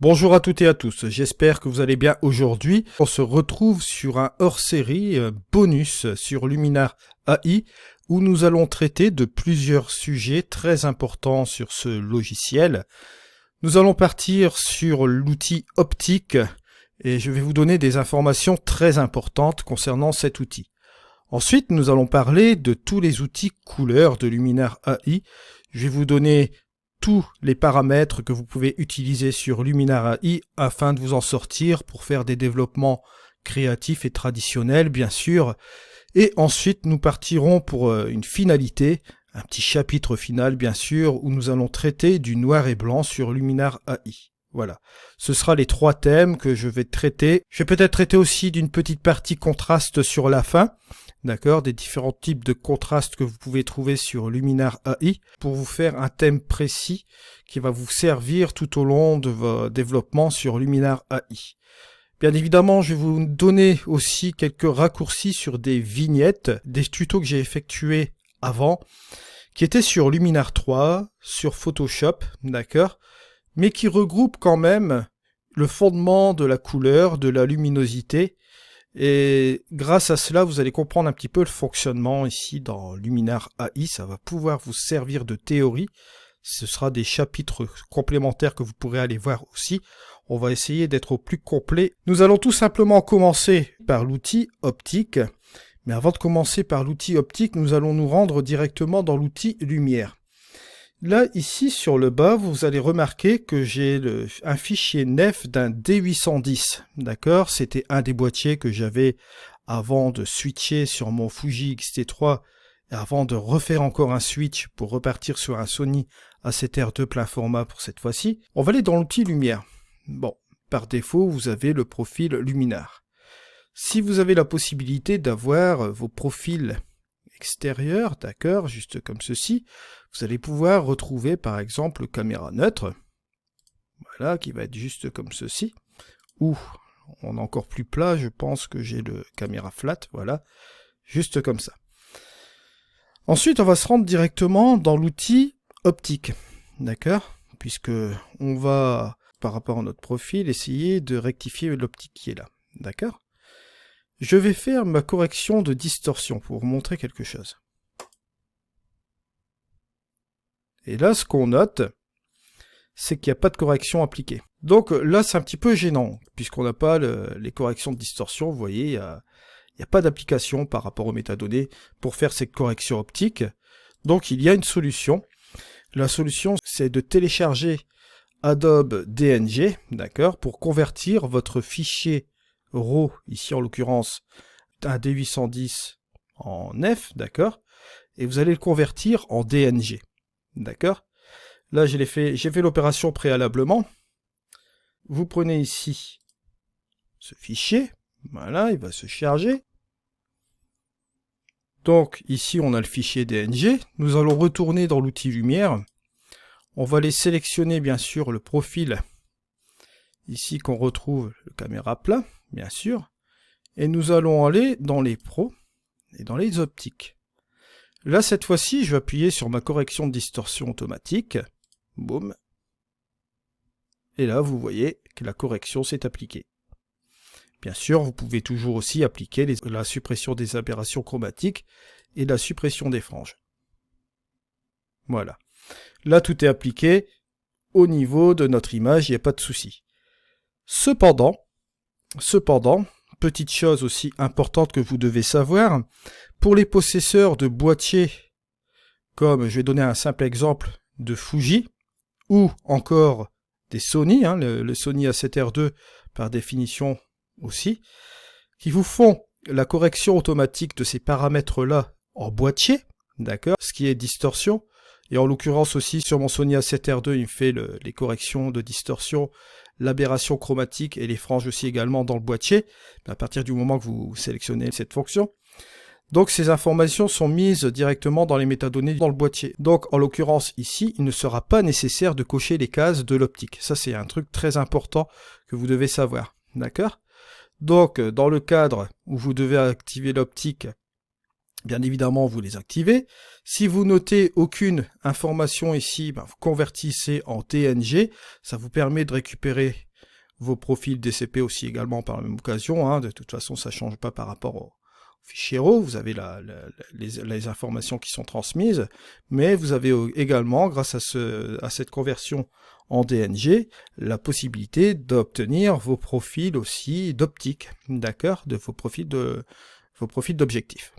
Bonjour à toutes et à tous, j'espère que vous allez bien aujourd'hui. On se retrouve sur un hors-série bonus sur Luminar AI où nous allons traiter de plusieurs sujets très importants sur ce logiciel. Nous allons partir sur l'outil optique et je vais vous donner des informations très importantes concernant cet outil. Ensuite, nous allons parler de tous les outils couleurs de Luminar AI. Je vais vous donner tous les paramètres que vous pouvez utiliser sur Luminar AI afin de vous en sortir pour faire des développements créatifs et traditionnels, bien sûr. Et ensuite, nous partirons pour une finalité, un petit chapitre final, bien sûr, où nous allons traiter du noir et blanc sur Luminar AI. Voilà, ce sera les trois thèmes que je vais traiter. Je vais peut-être traiter aussi d'une petite partie contraste sur la fin, d'accord, des différents types de contrastes que vous pouvez trouver sur Luminar AI pour vous faire un thème précis qui va vous servir tout au long de vos développements sur Luminar AI. Bien évidemment, je vais vous donner aussi quelques raccourcis sur des vignettes, des tutos que j'ai effectués avant, qui étaient sur Luminar 3, sur Photoshop, d'accord, mais qui regroupent quand même le fondement de la couleur, de la luminosité, et grâce à cela, vous allez comprendre un petit peu le fonctionnement ici dans Luminar AI, ça va pouvoir vous servir de théorie, ce sera des chapitres complémentaires que vous pourrez aller voir aussi, on va essayer d'être au plus complet. Nous allons tout simplement commencer par l'outil optique, mais avant de commencer par l'outil optique, nous allons nous rendre directement dans l'outil lumière. Là, ici, sur le bas, vous allez remarquer que j'ai un fichier nef d'un D810, d'accord? C'était un des boîtiers que j'avais avant de switcher sur mon Fuji X-T3 et avant de refaire encore un switch pour repartir sur un Sony A7R II plein format pour cette fois-ci. On va aller dans l'outil lumière. Bon, par défaut, vous avez le profil Luminar. Si vous avez la possibilité d'avoir vos profils extérieur, d'accord, juste comme ceci, vous allez pouvoir retrouver par exemple caméra neutre, voilà, qui va être juste comme ceci, ou on est encore plus plat, je pense que j'ai le caméra flat, voilà, juste comme ça. Ensuite, on va se rendre directement dans l'outil optique, d'accord, puisque on va, par rapport à notre profil, essayer de rectifier l'optique qui est là, d'accord. Je vais faire ma correction de distorsion pour vous montrer quelque chose. Et là, ce qu'on note, c'est qu'il n'y a pas de correction appliquée. Donc là, c'est un petit peu gênant, puisqu'on n'a pas les corrections de distorsion. Vous voyez, il n'y a pas d'application par rapport aux métadonnées pour faire ces corrections optiques. Donc il y a une solution. La solution, c'est de télécharger Adobe DNG, d'accord, pour convertir votre fichier RAW, ici en l'occurrence un D810 en F, d'accord, et vous allez le convertir en DNG, d'accord. Là j'ai fait l'opération préalablement. Vous prenez ici ce fichier, voilà, il va se charger. Donc ici on a le fichier DNG, nous allons retourner dans l'outil lumière, on va aller sélectionner bien sûr le profil, ici qu'on retrouve le caméra plat, bien sûr, et nous allons aller dans les pros et dans les optiques. Là, cette fois-ci, je vais appuyer sur ma correction de distorsion automatique. Boum. Et là, vous voyez que la correction s'est appliquée. Bien sûr, vous pouvez toujours aussi appliquer la suppression des aberrations chromatiques et la suppression des franges. Voilà. Là, tout est appliqué au niveau de notre image, il n'y a pas de souci. Cependant, petite chose aussi importante que vous devez savoir, pour les possesseurs de boîtiers, comme je vais donner un simple exemple de Fuji, ou encore des Sony, le Sony A7R II par définition aussi, qui vous font la correction automatique de ces paramètres-là en boîtier, d'accord, ce qui est distorsion, et en l'occurrence aussi sur mon Sony A7R II, il me fait les corrections de distorsion, l'aberration chromatique et les franges aussi également dans le boîtier, à partir du moment que vous sélectionnez cette fonction. Donc ces informations sont mises directement dans les métadonnées dans le boîtier. Donc en l'occurrence ici, il ne sera pas nécessaire de cocher les cases de l'optique. Ça c'est un truc très important que vous devez savoir. D'accord ? Donc dans le cadre où vous devez activer l'optique, bien évidemment vous les activez. Si vous notez aucune information ici, vous convertissez en TNG. Ça vous permet de récupérer vos profils DCP aussi également par la même occasion, hein. De toute façon, ça ne change pas par rapport au fichier RAW, vous avez les informations qui sont transmises, mais vous avez également, grâce à cette conversion en DNG, la possibilité d'obtenir vos profils aussi d'optique, d'accord, de vos profils d'objectifs.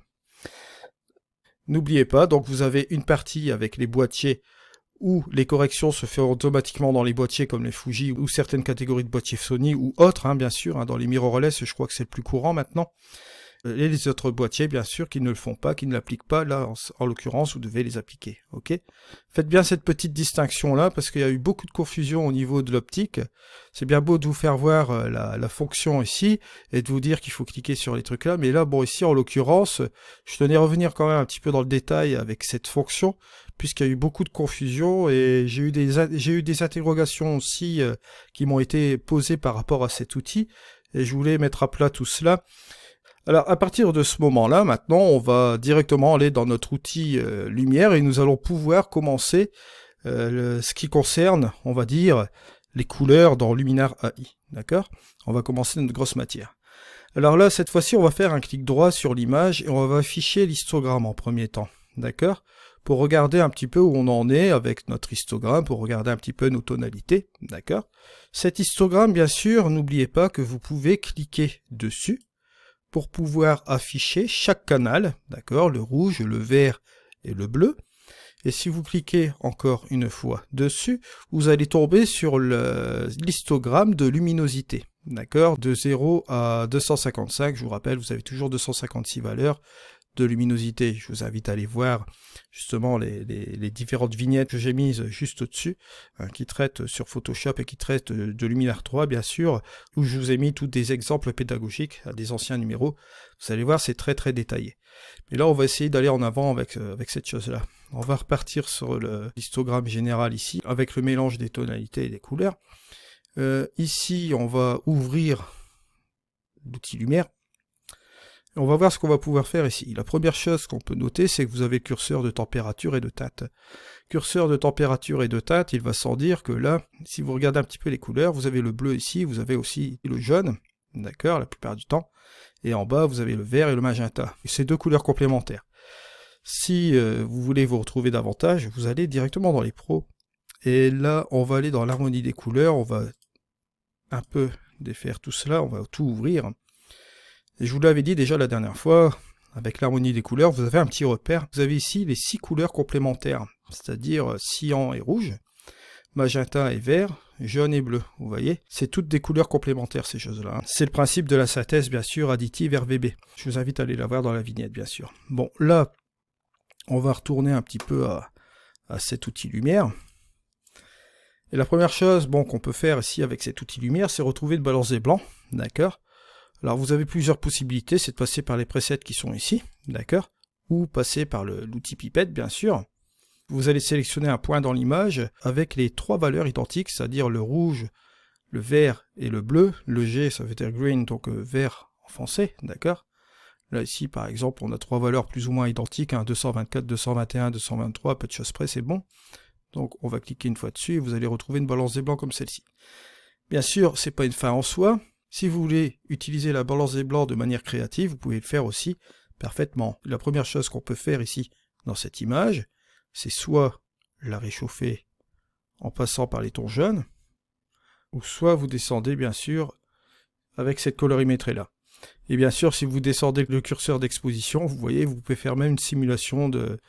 N'oubliez pas, donc vous avez une partie avec les boîtiers où les corrections se font automatiquement dans les boîtiers comme les Fuji ou certaines catégories de boîtiers Sony ou autres, hein, bien sûr, hein, dans les mirrorless, je crois que c'est le plus courant maintenant. Et les autres boîtiers, bien sûr, qui ne le font pas, qui ne l'appliquent pas, là, en l'occurrence, vous devez les appliquer, ok? Faites bien cette petite distinction-là, parce qu'il y a eu beaucoup de confusion au niveau de l'optique. C'est bien beau de vous faire voir la fonction ici, et de vous dire qu'il faut cliquer sur les trucs là, mais là, bon, ici, en l'occurrence, je tenais à revenir quand même un petit peu dans le détail avec cette fonction, puisqu'il y a eu beaucoup de confusion, et j'ai eu des interrogations aussi qui m'ont été posées par rapport à cet outil, et je voulais mettre à plat tout cela. Alors, à partir de ce moment-là, maintenant, on va directement aller dans notre outil lumière et nous allons pouvoir commencer ce qui concerne, on va dire, les couleurs dans Luminar AI, d'accord? On va commencer notre grosse matière. Alors là, cette fois-ci, on va faire un clic droit sur l'image et on va afficher l'histogramme en premier temps, d'accord? Pour regarder un petit peu où on en est avec notre histogramme, pour regarder un petit peu nos tonalités, d'accord? Cet histogramme, bien sûr, n'oubliez pas que vous pouvez cliquer dessus pour pouvoir afficher chaque canal, d'accord, le rouge, le vert et le bleu. Et si vous cliquez encore une fois dessus, vous allez tomber sur l'histogramme de luminosité, d'accord, de 0 à 255, je vous rappelle, vous avez toujours 256 valeurs de luminosité. Je vous invite à aller voir justement les différentes vignettes que j'ai mises juste au-dessus, hein, qui traitent sur Photoshop et qui traitent de Luminar 3, bien sûr, où je vous ai mis tous des exemples pédagogiques à des anciens numéros. Vous allez voir, c'est très très détaillé. Mais là, on va essayer d'aller en avant avec cette chose-là. On va repartir sur l'histogramme général ici, avec le mélange des tonalités et des couleurs. Ici, on va ouvrir l'outil lumière. On va voir ce qu'on va pouvoir faire ici. La première chose qu'on peut noter, c'est que vous avez le curseur de température et de teinte. Curseur de température et de teinte, il va sans dire que là, si vous regardez un petit peu les couleurs, vous avez le bleu ici, vous avez aussi le jaune, d'accord, la plupart du temps. Et en bas, vous avez le vert et le magenta. Et c'est deux couleurs complémentaires. Si vous voulez vous retrouver davantage, vous allez directement dans les pros. Et là, on va aller dans l'harmonie des couleurs, on va un peu défaire tout cela, on va tout ouvrir. Et je vous l'avais dit déjà la dernière fois, avec l'harmonie des couleurs, vous avez un petit repère. Vous avez ici les 6 couleurs complémentaires, c'est-à-dire cyan et rouge, magenta et vert, jaune et bleu. Vous voyez, c'est toutes des couleurs complémentaires ces choses-là, hein. C'est le principe de la synthèse, bien sûr, additive RVB. Je vous invite à aller la voir dans la vignette, bien sûr. Bon, là, on va retourner un petit peu à cet outil lumière. Et la première chose qu'on peut faire ici avec cet outil lumière, c'est retrouver le balancier blanc, d'accord? Alors vous avez plusieurs possibilités, c'est de passer par les presets qui sont ici, d'accord, ou passer par l'outil pipette, bien sûr. Vous allez sélectionner un point dans l'image avec les 3 valeurs identiques, c'est-à-dire le rouge, le vert et le bleu. Le G, ça veut dire green, donc vert en français, d'accord. Là ici, par exemple, on a 3 valeurs plus ou moins identiques, hein, 224, 221, 223, peu de choses près, c'est bon. Donc on va cliquer une fois dessus et vous allez retrouver une balance des blancs comme celle-ci. Bien sûr, c'est pas une fin en soi. Si vous voulez utiliser la balance des blancs de manière créative, vous pouvez le faire aussi parfaitement. La première chose qu'on peut faire ici dans cette image, c'est soit la réchauffer en passant par les tons jaunes, ou soit vous descendez bien sûr avec cette colorimétrie là. Et bien sûr, si vous descendez le curseur d'exposition, vous voyez, vous pouvez faire même une simulation de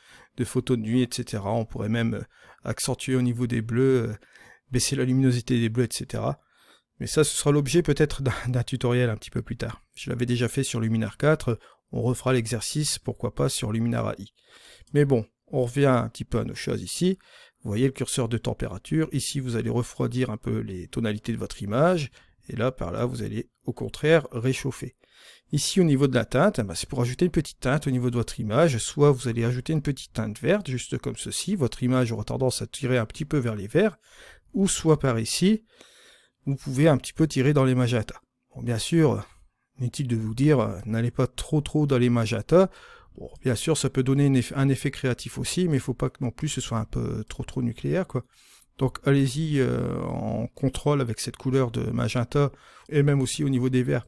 photos de nuit, etc. On pourrait même accentuer au niveau des bleus, baisser la luminosité des bleus, etc. Mais ça, ce sera l'objet peut-être d'un tutoriel un petit peu plus tard. Je l'avais déjà fait sur Luminar 4, on refera l'exercice, pourquoi pas, sur Luminar AI. Mais bon, on revient un petit peu à nos choses ici. Vous voyez le curseur de température. Ici, vous allez refroidir un peu les tonalités de votre image. Et là, par là, vous allez au contraire réchauffer. Ici, au niveau de la teinte, c'est pour ajouter une petite teinte au niveau de votre image. Soit vous allez ajouter une petite teinte verte, juste comme ceci. Votre image aura tendance à tirer un petit peu vers les verts. Ou soit par ici, vous pouvez un petit peu tirer dans les magentas. Bon, bien sûr, inutile de vous dire, n'allez pas trop dans les magentas. Bon, bien sûr, ça peut donner un effet créatif aussi, mais il ne faut pas que non plus ce soit un peu trop nucléaire, quoi. Donc allez-y en contrôle avec cette couleur de magenta, et même aussi au niveau des verts.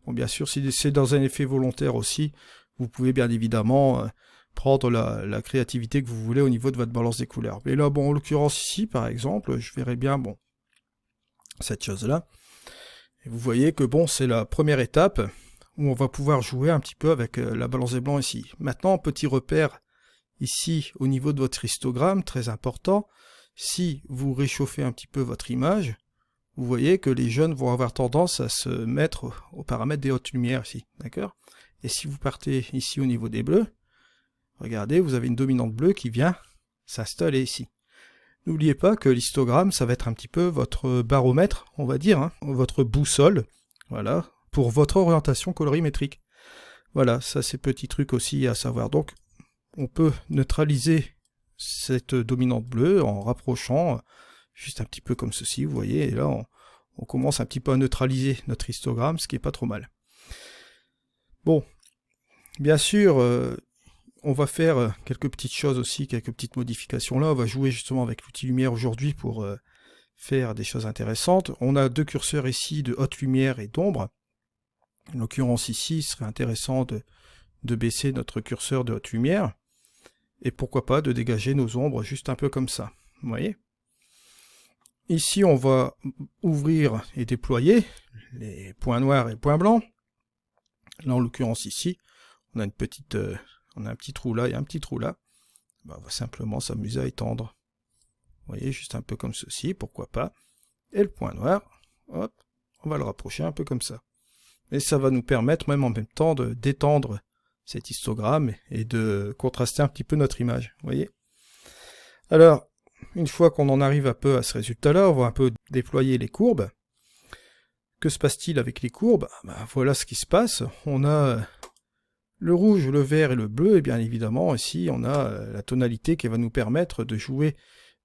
Bon, bien sûr, si c'est dans un effet volontaire aussi, vous pouvez bien évidemment prendre la créativité que vous voulez au niveau de votre balance des couleurs. Mais là, bon, en l'occurrence ici, par exemple, je verrais bien, bon, cette chose-là. Et vous voyez que, bon, c'est la première étape où on va pouvoir jouer un petit peu avec la balance des blancs ici. Maintenant, petit repère ici au niveau de votre histogramme, très important. Si vous réchauffez un petit peu votre image, vous voyez que les jaunes vont avoir tendance à se mettre aux paramètres des hautes lumières ici, d'accord? Et si vous partez ici au niveau des bleus, regardez, vous avez une dominante bleue qui vient s'installer ici. N'oubliez pas que l'histogramme, ça va être un petit peu votre baromètre, on va dire, hein, votre boussole, voilà, pour votre orientation colorimétrique. Voilà, ça c'est petit truc aussi à savoir. Donc, on peut neutraliser cette dominante bleue en rapprochant juste un petit peu comme ceci, vous voyez, et là on commence un petit peu à neutraliser notre histogramme, ce qui est pas trop mal. Bon, bien sûr, on va faire quelques petites choses aussi, quelques petites modifications là, on va jouer justement avec l'outil lumière aujourd'hui pour faire des choses intéressantes. On a deux curseurs ici de haute lumière et d'ombre. En l'occurrence ici, il serait intéressant de baisser notre curseur de haute lumière, et pourquoi pas de dégager nos ombres juste un peu comme ça, vous voyez. Ici, on va ouvrir et déployer les points noirs et points blancs. Là, en l'occurrence ici, on a on a un petit trou là et un petit trou là. Ben, on va simplement s'amuser à étendre. Vous voyez, juste un peu comme ceci, pourquoi pas. Et le point noir, hop, on va le rapprocher un peu comme ça. Et ça va nous permettre même en même temps de d'étendre cet histogramme et de contraster un petit peu notre image, vous voyez. Alors, une fois qu'on en arrive un peu à ce résultat-là, on va un peu déployer les courbes. Que se passe-t-il avec les courbes? Ben, voilà ce qui se passe. On a le rouge, le vert et le bleu, et bien évidemment, ici, on a la tonalité qui va nous permettre de jouer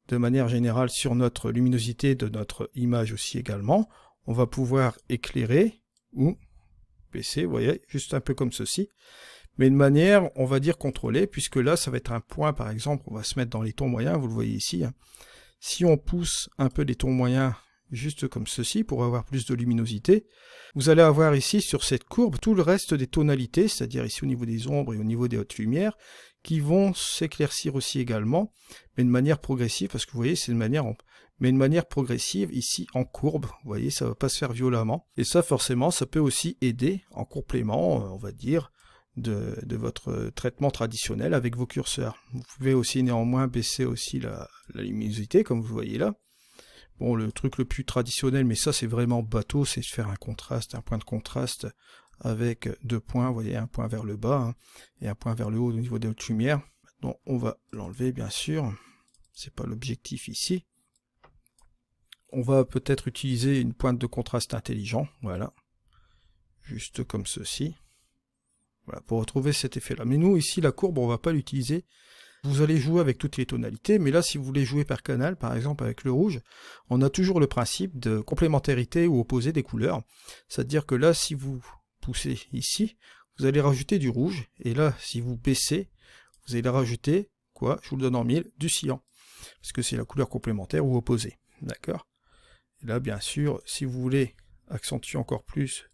de manière générale sur notre luminosité de notre image aussi également. On va pouvoir éclairer ou baisser, vous voyez, juste un peu comme ceci. Mais de manière, on va dire contrôlée, puisque là, ça va être un point, par exemple, on va se mettre dans les tons moyens, vous le voyez ici. Si on pousse un peu les tons moyens, juste comme ceci, pour avoir plus de luminosité, vous allez avoir ici, sur cette courbe, tout le reste des tonalités, c'est-à-dire ici au niveau des ombres et au niveau des hautes lumières, qui vont s'éclaircir aussi également, mais de manière progressive, parce que vous voyez, c'est une manière, mais de manière progressive, ici, en courbe, vous voyez, ça ne va pas se faire violemment. Et ça, forcément, ça peut aussi aider, en complément, on va dire, de votre traitement traditionnel avec vos curseurs. Vous pouvez aussi néanmoins baisser aussi la luminosité, comme vous voyez là. Bon, le truc le plus traditionnel, mais ça c'est vraiment bateau, c'est de faire un contraste, un point de contraste avec deux points, vous voyez, un point vers le bas hein, et un point vers le haut au niveau des hautes lumières. Maintenant, on va l'enlever bien sûr, c'est pas l'objectif ici. On va peut-être utiliser une pointe de contraste intelligent, voilà, juste comme ceci. Voilà, pour retrouver cet effet-là. Mais nous, ici, la courbe, on ne va pas l'utiliser. Vous allez jouer avec toutes les tonalités, mais là, si vous voulez jouer par canal, par exemple avec le rouge, on a toujours le principe de complémentarité ou opposé des couleurs. C'est-à-dire que là, si vous poussez ici, vous allez rajouter du rouge, et là, si vous baissez, vous allez rajouter, quoi, je vous le donne en mille, du cyan. Parce que c'est la couleur complémentaire ou opposée. D'accord? Et là, bien sûr, si vous voulez accentuer encore plus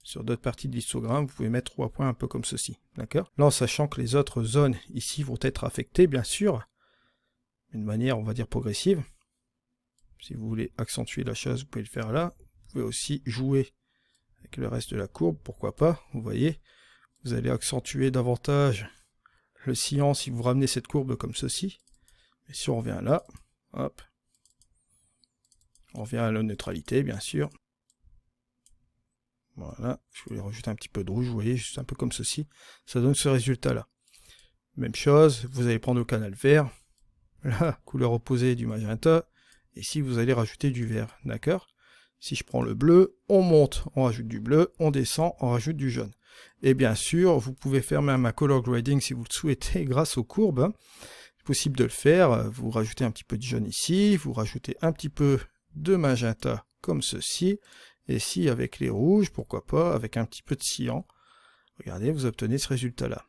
sur d'autres parties de l'histogramme, vous pouvez mettre 3 points un peu comme ceci, d'accord? Là, en sachant que les autres zones ici vont être affectées, bien sûr, d'une manière, on va dire, progressive. Si vous voulez accentuer la chose, vous pouvez le faire là. Vous pouvez aussi jouer avec le reste de la courbe, pourquoi pas, vous voyez. Vous allez accentuer davantage le cyan si vous ramenez cette courbe comme ceci. Et si on revient là, hop, on revient à la neutralité, bien sûr. Voilà, je vais rajouter un petit peu de rouge, vous voyez, juste un peu comme ceci. Ça donne ce résultat-là. Même chose, vous allez prendre le canal vert, la couleur opposée du magenta, et ici vous allez rajouter du vert, d'accord? Si je prends le bleu, on monte, on rajoute du bleu, on descend, on rajoute du jaune. Et bien sûr, vous pouvez faire même un color grading si vous le souhaitez grâce aux courbes. Hein. C'est possible de le faire, vous rajoutez un petit peu de jaune ici, vous rajoutez un petit peu de magenta comme ceci, et ici, avec les rouges, pourquoi pas, avec un petit peu de cyan, regardez, vous obtenez ce résultat-là.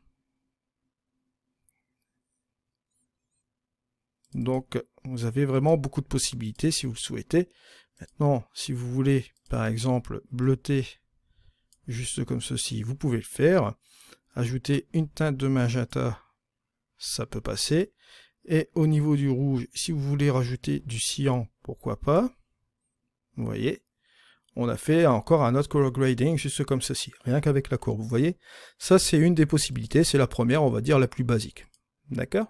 Donc vous avez vraiment beaucoup de possibilités si vous le souhaitez. Maintenant, si vous voulez par exemple bleuter juste comme ceci, vous pouvez le faire. Ajouter une teinte de magenta, ça peut passer. Et au niveau du rouge, si vous voulez rajouter du cyan, pourquoi pas. Vous voyez, on a fait encore un autre color grading juste comme ceci, rien qu'avec la courbe. Vous voyez, ça c'est une des possibilités, c'est la première, on va dire la plus basique. D'accord?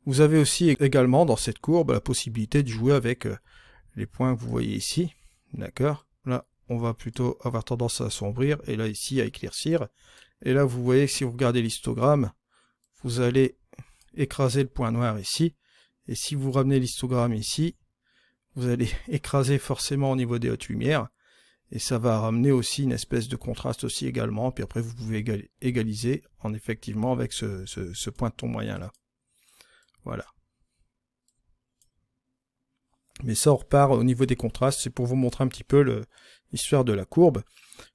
Vous avez aussi également dans cette courbe la possibilité de jouer avec les points que vous voyez ici. D'accord? Là, on va plutôt avoir tendance à assombrir, et là ici à éclaircir. Et là, vous voyez que si vous regardez l'histogramme, vous allez écraser le point noir ici. Et si vous ramenez l'histogramme ici, vous allez écraser forcément au niveau des hautes lumières. Et ça va ramener aussi une espèce de contraste aussi également. Puis après, vous pouvez égaliser en effectivement avec ce point de ton moyen là. Voilà. Mais ça, on repart au niveau des contrastes. C'est pour vous montrer un petit peu l'histoire de la courbe.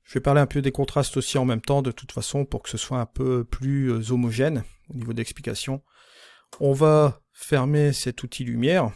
Je vais parler un peu des contrastes aussi en même temps, de toute façon, pour que ce soit un peu plus homogène au niveau d'explication. On va fermer cet outil lumière.